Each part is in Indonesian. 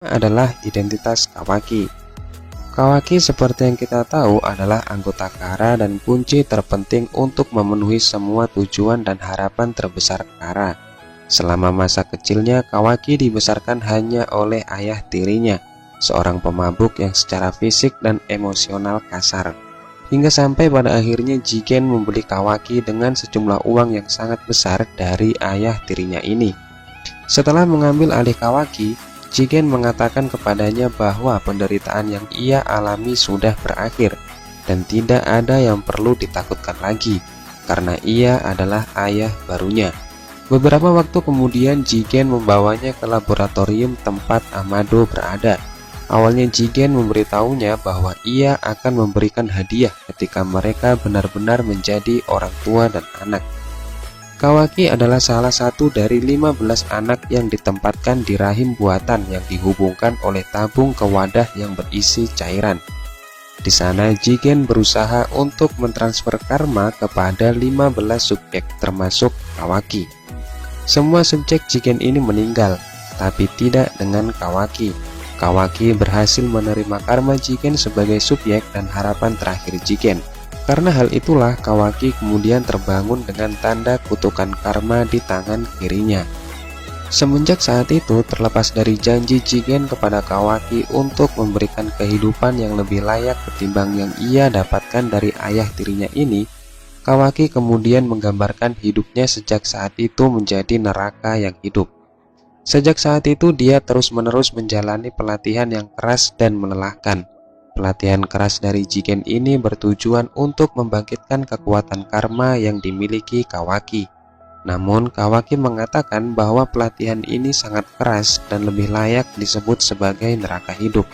Adalah identitas Kawaki. Kawaki seperti yang kita tahu adalah anggota Kara dan kunci terpenting untuk memenuhi semua tujuan dan harapan terbesar Kara. Selama masa kecilnya, Kawaki dibesarkan hanya oleh ayah tirinya, seorang pemabuk yang secara fisik dan emosional kasar. Hingga sampai pada akhirnya Jigen membeli Kawaki dengan sejumlah uang yang sangat besar dari ayah tirinya ini. Setelah mengambil alih Kawaki, Jigen mengatakan kepadanya bahwa penderitaan yang ia alami sudah berakhir dan tidak ada yang perlu ditakutkan lagi karena ia adalah ayah barunya. Beberapa waktu kemudian Jigen membawanya ke laboratorium tempat Amado berada. Awalnya Jigen memberitahunya bahwa ia akan memberikan hadiah ketika mereka benar-benar menjadi orang tua dan anak. Kawaki adalah salah satu dari 15 anak yang ditempatkan di rahim buatan yang dihubungkan oleh tabung ke wadah yang berisi cairan. Di sana Jigen berusaha untuk mentransfer karma kepada 15 subjek termasuk Kawaki. Semua subjek Jigen ini meninggal, tapi tidak dengan Kawaki. Kawaki berhasil menerima karma Jigen sebagai subjek dan harapan terakhir Jigen. Karena hal itulah Kawaki kemudian terbangun dengan tanda kutukan karma di tangan kirinya. Semenjak saat itu, terlepas dari janji Jigen kepada Kawaki untuk memberikan kehidupan yang lebih layak ketimbang yang ia dapatkan dari ayah tirinya ini, Kawaki kemudian menggambarkan hidupnya sejak saat itu menjadi neraka yang hidup. Sejak saat itu dia terus-menerus menjalani pelatihan yang keras dan melelahkan. Pelatihan keras dari Jigen ini bertujuan untuk membangkitkan kekuatan karma yang dimiliki Kawaki. Namun Kawaki mengatakan bahwa pelatihan ini sangat keras dan lebih layak disebut sebagai neraka hidup.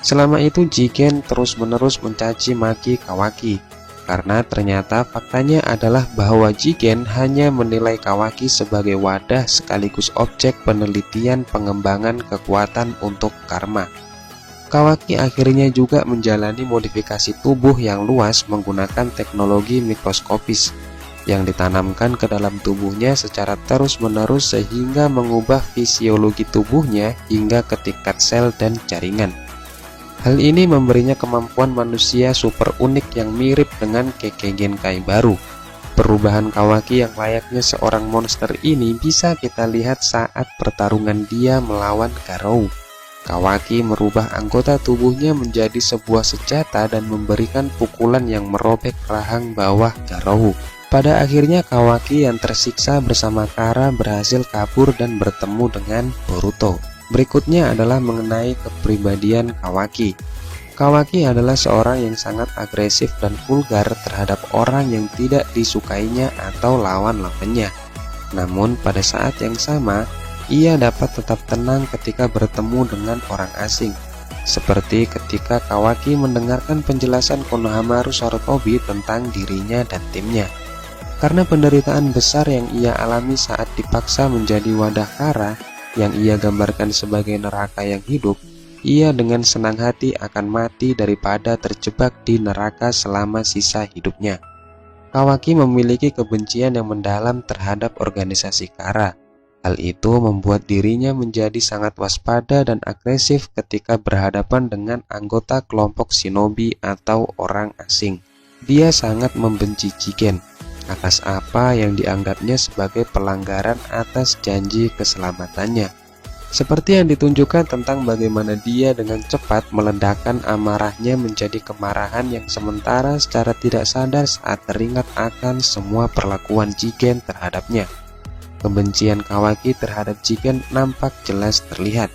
Selama itu Jigen terus-menerus mencaci maki Kawaki, karena ternyata faktanya adalah bahwa Jigen hanya menilai Kawaki sebagai wadah sekaligus objek penelitian pengembangan kekuatan untuk karma. Kawaki akhirnya juga menjalani modifikasi tubuh yang luas menggunakan teknologi mikroskopis yang ditanamkan ke dalam tubuhnya secara terus-menerus sehingga mengubah fisiologi tubuhnya hingga ke tingkat sel dan jaringan. Hal ini memberinya kemampuan manusia super unik yang mirip dengan Kekkei Genkai baru. Perubahan Kawaki yang layaknya seorang monster ini bisa kita lihat saat pertarungan dia melawan Garou. Kawaki merubah anggota tubuhnya menjadi sebuah senjata dan memberikan pukulan yang merobek rahang bawah Garou. Pada akhirnya Kawaki yang tersiksa bersama Kara berhasil kabur dan bertemu dengan Boruto. Berikutnya adalah mengenai kepribadian Kawaki. Kawaki adalah seorang yang sangat agresif dan vulgar terhadap orang yang tidak disukainya atau lawan-lawannya. Namun pada saat yang sama, ia dapat tetap tenang ketika bertemu dengan orang asing, seperti ketika Kawaki mendengarkan penjelasan Konohamaru Sarutobi tentang dirinya dan timnya. Karena penderitaan besar yang ia alami saat dipaksa menjadi wadah Kara yang ia gambarkan sebagai neraka yang hidup, ia dengan senang hati akan mati daripada terjebak di neraka selama sisa hidupnya. Kawaki memiliki kebencian yang mendalam terhadap organisasi Kara. Hal itu membuat dirinya menjadi sangat waspada dan agresif ketika berhadapan dengan anggota kelompok shinobi atau orang asing. Dia sangat membenci Jigen atas apa yang dianggapnya sebagai pelanggaran atas janji keselamatannya. Seperti yang ditunjukkan tentang bagaimana dia dengan cepat meledakkan amarahnya menjadi kemarahan yang sementara secara tidak sadar saat teringat akan semua perlakuan Jigen terhadapnya. Kebencian Kawaki terhadap Jigen nampak jelas terlihat.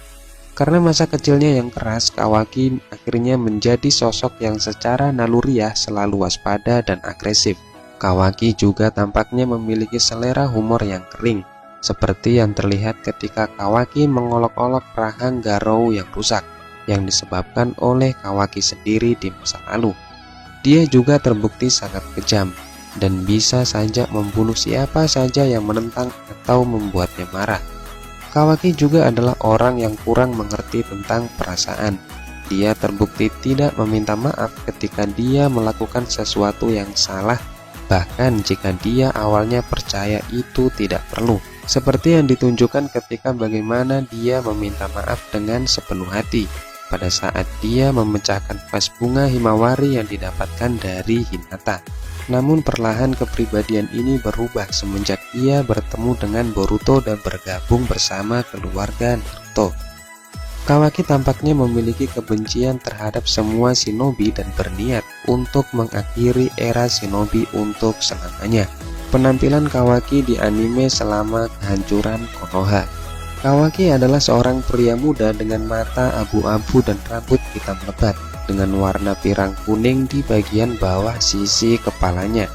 Karena masa kecilnya yang keras, Kawaki akhirnya menjadi sosok yang secara naluriah selalu waspada dan agresif. Kawaki juga tampaknya memiliki selera humor yang kering, seperti yang terlihat ketika Kawaki mengolok-olok rahang Garou yang rusak, yang disebabkan oleh Kawaki sendiri di masa lalu. Dia juga terbukti sangat kejam, dan bisa saja membunuh siapa saja yang menentang atau membuatnya marah. Kawaki juga adalah orang yang kurang mengerti tentang perasaan. Dia terbukti tidak meminta maaf ketika dia melakukan sesuatu yang salah, bahkan jika dia awalnya percaya itu tidak perlu. seperti yang ditunjukkan ketika bagaimana dia meminta maaf dengan sepenuh hati pada saat dia memecahkan vas bunga himawari yang didapatkan dari Hinata. Namun perlahan kepribadian ini berubah semenjak ia bertemu dengan Boruto dan bergabung bersama keluarga Naruto. Kawaki tampaknya memiliki kebencian terhadap semua shinobi dan berniat untuk mengakhiri era shinobi untuk selamanya. Penampilan Kawaki di anime selama kehancuran Konoha. Kawaki adalah seorang pria muda dengan mata abu-abu dan rambut hitam lebat dengan warna pirang kuning di bagian bawah sisi kepalanya.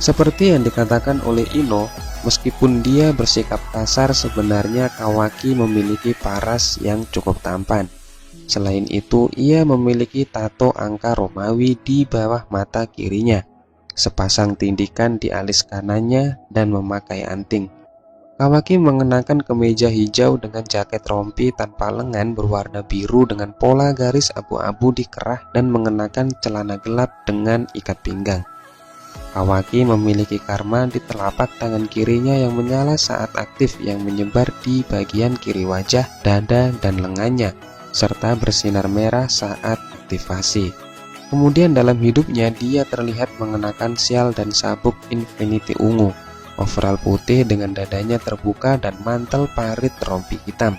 Seperti yang dikatakan oleh Ino, meskipun dia bersikap kasar, sebenarnya Kawaki memiliki paras yang cukup tampan. Selain itu, ia memiliki tato angka Romawi di bawah mata kirinya, sepasang tindikan di alis kanannya, dan memakai anting. Kawaki mengenakan kemeja hijau dengan jaket rompi tanpa lengan berwarna biru dengan pola garis abu-abu di kerah dan mengenakan celana gelap dengan ikat pinggang. Kawaki memiliki karma di telapak tangan kirinya yang menyala saat aktif yang menyebar di bagian kiri wajah, dada, dan lengannya, serta bersinar merah saat aktivasi. Kemudian dalam hidupnya dia terlihat mengenakan sial dan sabuk infinity ungu, overall putih dengan dadanya terbuka dan mantel parit rompi hitam.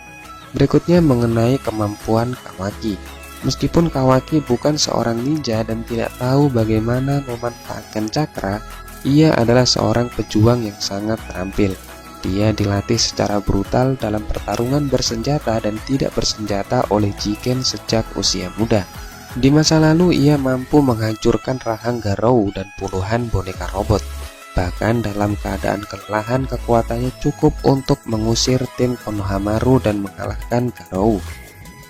Berikutnya mengenai kemampuan Kawaki. Meskipun Kawaki bukan seorang ninja dan tidak tahu bagaimana memanfaatkan cakra, ia adalah seorang pejuang yang sangat terampil. Dia dilatih secara brutal dalam pertarungan bersenjata dan tidak bersenjata oleh Jigen sejak usia muda. Di masa lalu ia mampu menghancurkan rahang Garou dan puluhan boneka robot. Bahkan dalam keadaan kelelahan, kekuatannya cukup untuk mengusir tim Konohamaru dan mengalahkan Garou.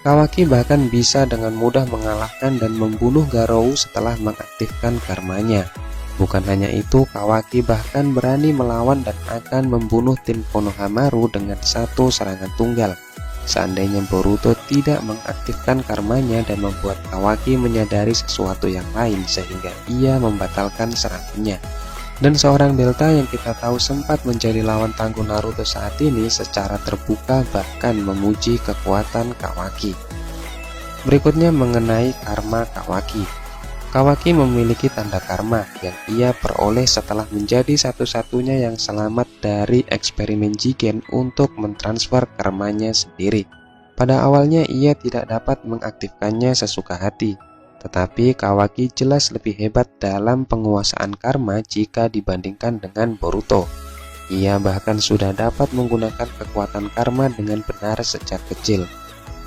Kawaki bahkan bisa dengan mudah mengalahkan dan membunuh Garou setelah mengaktifkan karmanya. Bukan hanya itu, Kawaki bahkan berani melawan dan akan membunuh tim Konohamaru dengan satu serangan tunggal. Seandainya Boruto tidak mengaktifkan karmanya dan membuat Kawaki menyadari sesuatu yang lain sehingga ia membatalkan serangannya. Dan seorang Delta yang kita tahu sempat menjadi lawan tangguh Naruto saat ini secara terbuka bahkan memuji kekuatan Kawaki. Berikutnya mengenai karma Kawaki. Kawaki memiliki tanda karma yang ia peroleh setelah menjadi satu-satunya yang selamat dari eksperimen Jigen untuk mentransfer karmanya sendiri. Pada awalnya ia tidak dapat mengaktifkannya sesuka hati. Tetapi Kawaki jelas lebih hebat dalam penguasaan karma jika dibandingkan dengan Boruto. Ia bahkan sudah dapat menggunakan kekuatan karma dengan benar sejak kecil.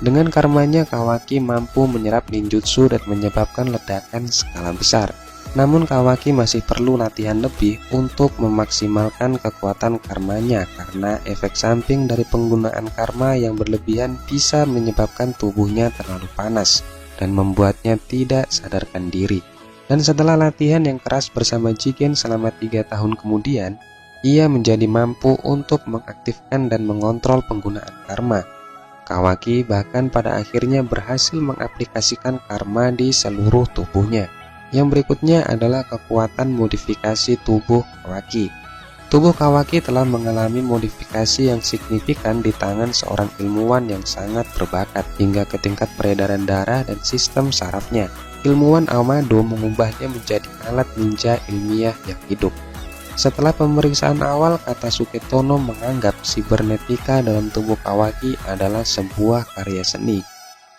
Dengan karmanya, Kawaki mampu menyerap ninjutsu dan menyebabkan ledakan skala besar. Namun Kawaki masih perlu latihan lebih untuk memaksimalkan kekuatan karmanya karena efek samping dari penggunaan karma yang berlebihan bisa menyebabkan tubuhnya terlalu panas dan membuatnya tidak sadarkan diri. Dan setelah latihan yang keras bersama Jigen selama 3 tahun kemudian, ia menjadi mampu untuk mengaktifkan dan mengontrol penggunaan karma. Kawaki bahkan pada akhirnya berhasil mengaplikasikan karma di seluruh tubuhnya. Yang berikutnya adalah kekuatan modifikasi tubuh Kawaki. Tubuh Kawaki telah mengalami modifikasi yang signifikan di tangan seorang ilmuwan yang sangat berbakat hingga ke tingkat peredaran darah dan sistem sarafnya. Ilmuwan Amado mengubahnya menjadi alat ninja ilmiah yang hidup. Setelah pemeriksaan awal, Katasuke Tono menganggap sibernetika dalam tubuh Kawaki adalah sebuah karya seni.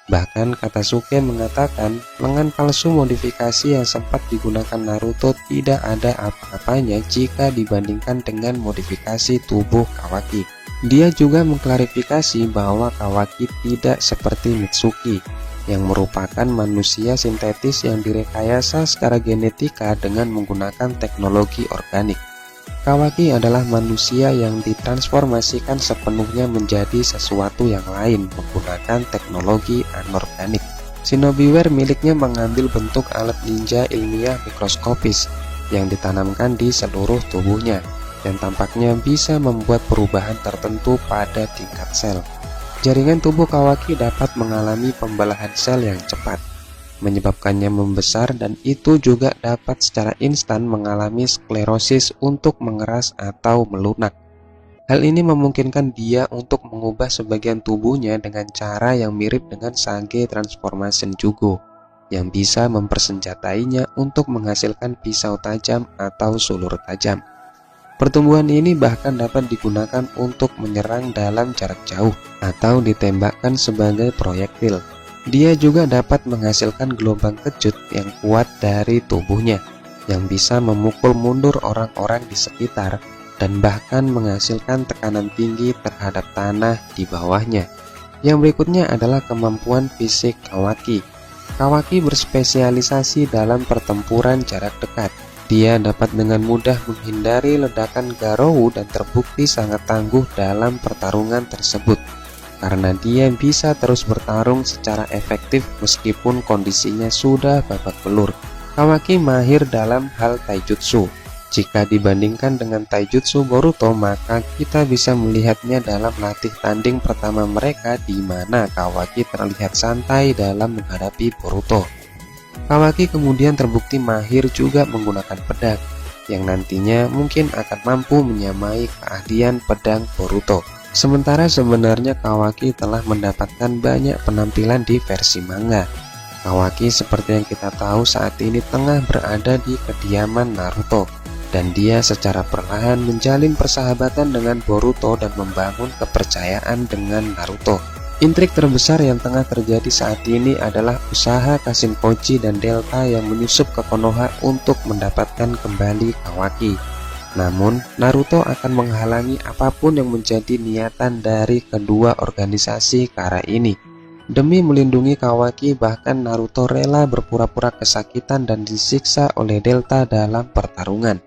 Bahkan Katasuke mengatakan lengan palsu modifikasi yang sempat digunakan Naruto tidak ada apa-apanya jika dibandingkan dengan modifikasi tubuh Kawaki. Dia juga mengklarifikasi bahwa Kawaki tidak seperti Mitsuki, yang merupakan manusia sintetis yang direkayasa secara genetika dengan menggunakan teknologi organik. Kawaki adalah manusia yang ditransformasikan sepenuhnya menjadi sesuatu yang lain menggunakan teknologi anorganik. Shinobiware miliknya mengambil bentuk alat ninja ilmiah mikroskopis yang ditanamkan di seluruh tubuhnya dan tampaknya bisa membuat perubahan tertentu pada tingkat sel. Jaringan tubuh Kawaki dapat mengalami pembelahan sel yang cepat, menyebabkannya membesar, dan itu juga dapat secara instan mengalami sklerosis untuk mengeras atau melunak. Hal ini memungkinkan dia untuk mengubah sebagian tubuhnya dengan cara yang mirip dengan Sage Transformation Jugo, yang bisa mempersenjatainya untuk menghasilkan pisau tajam atau sulur tajam. Pertumbuhan ini bahkan dapat digunakan untuk menyerang dalam jarak jauh atau ditembakkan sebagai proyektil. Dia juga dapat menghasilkan gelombang kejut yang kuat dari tubuhnya, yang bisa memukul mundur orang-orang di sekitar dan bahkan menghasilkan tekanan tinggi terhadap tanah di bawahnya. Yang berikutnya adalah kemampuan fisik Kawaki. Kawaki berspesialisasi dalam pertempuran jarak dekat. Dia dapat dengan mudah menghindari ledakan Garou dan terbukti sangat tangguh dalam pertarungan tersebut, karena dia bisa terus bertarung secara efektif meskipun kondisinya sudah babak belur. Kawaki mahir dalam hal taijutsu. Jika dibandingkan dengan taijutsu Boruto, maka kita bisa melihatnya dalam latih tanding pertama mereka, di mana Kawaki terlihat santai dalam menghadapi Boruto. Kawaki kemudian terbukti mahir juga menggunakan pedang, yang nantinya mungkin akan mampu menyamai keahlian pedang Boruto. Sementara sebenarnya Kawaki telah mendapatkan banyak penampilan di versi manga. Kawaki seperti yang kita tahu saat ini tengah berada di kediaman Naruto, dan dia secara perlahan menjalin persahabatan dengan Boruto dan membangun kepercayaan dengan Naruto. Intrik terbesar yang tengah terjadi saat ini adalah usaha Kashinkoji dan Delta yang menyusup ke Konoha untuk mendapatkan kembali Kawaki. Namun, Naruto akan menghalangi apapun yang menjadi niatan dari kedua organisasi Kara ini. Demi melindungi Kawaki, bahkan Naruto rela berpura-pura kesakitan dan disiksa oleh Delta dalam pertarungan.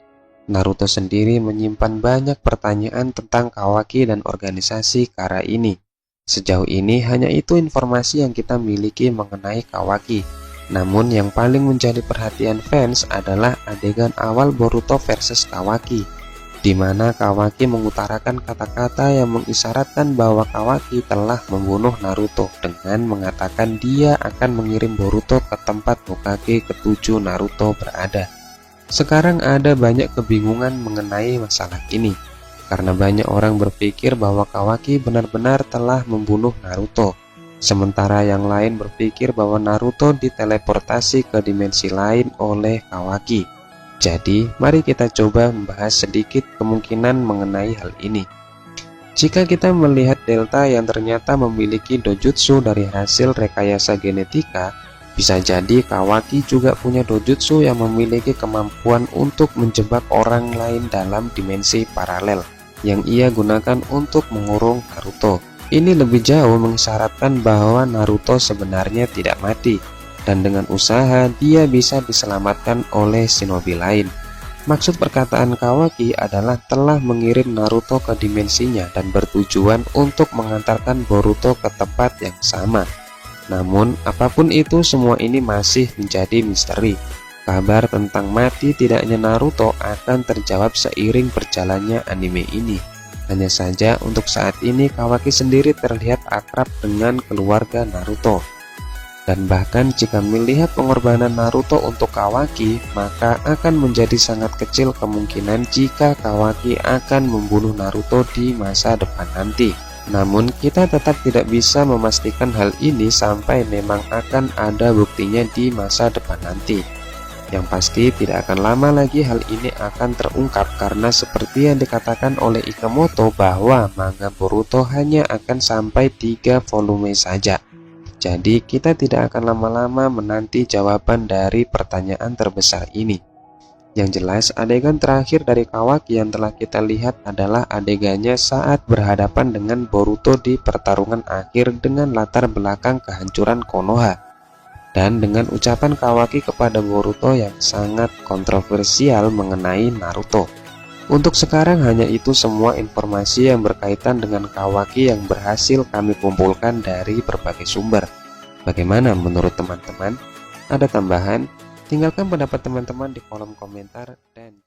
Naruto sendiri menyimpan banyak pertanyaan tentang Kawaki dan organisasi Kara ini. Sejauh ini hanya itu informasi yang kita miliki mengenai Kawaki. Namun yang paling menjadi perhatian fans adalah adegan awal Boruto versus Kawaki, di mana Kawaki mengutarakan kata-kata yang mengisyaratkan bahwa Kawaki telah membunuh Naruto dengan mengatakan dia akan mengirim Boruto ke tempat Hokage ke-7 Naruto berada. Sekarang ada banyak kebingungan mengenai masalah ini, karena banyak orang berpikir bahwa Kawaki benar-benar telah membunuh Naruto, sementara yang lain berpikir bahwa Naruto diteleportasi ke dimensi lain oleh Kawaki. Jadi, mari kita coba membahas sedikit kemungkinan mengenai hal ini. Jika kita melihat Delta yang ternyata memiliki dojutsu dari hasil rekayasa genetika, bisa jadi Kawaki juga punya dojutsu yang memiliki kemampuan untuk menjebak orang lain dalam dimensi paralel yang ia gunakan untuk mengurung Naruto. Ini lebih jauh mengisyaratkan bahwa Naruto sebenarnya tidak mati, dan dengan usaha dia bisa diselamatkan oleh shinobi lain. Maksud perkataan Kawaki adalah telah mengirim Naruto ke dimensinya dan bertujuan untuk mengantarkan Boruto ke tempat yang sama. Namun, apapun itu, semua ini masih menjadi misteri. Kabar tentang mati tidaknya Naruto akan terjawab seiring berjalannya anime ini. Hanya saja untuk saat ini Kawaki sendiri terlihat akrab dengan keluarga Naruto. Dan bahkan jika melihat pengorbanan Naruto untuk Kawaki, maka akan menjadi sangat kecil kemungkinan jika Kawaki akan membunuh Naruto di masa depan nanti. Namun kita tetap tidak bisa memastikan hal ini sampai memang akan ada buktinya di masa depan nanti. Yang pasti tidak akan lama lagi hal ini akan terungkap, karena seperti yang dikatakan oleh Ikamoto bahwa manga Boruto hanya akan sampai 3 volume saja. Jadi kita tidak akan lama-lama menanti jawaban dari pertanyaan terbesar ini. Yang jelas adegan terakhir dari Kawaki yang telah kita lihat adalah adegannya saat berhadapan dengan Boruto di pertarungan akhir dengan latar belakang kehancuran Konoha. Dan dengan ucapan Kawaki kepada Boruto yang sangat kontroversial mengenai Naruto. Untuk sekarang hanya itu semua informasi yang berkaitan dengan Kawaki yang berhasil kami kumpulkan dari berbagai sumber. Bagaimana menurut teman-teman? Ada tambahan? Tinggalkan pendapat teman-teman di kolom komentar dan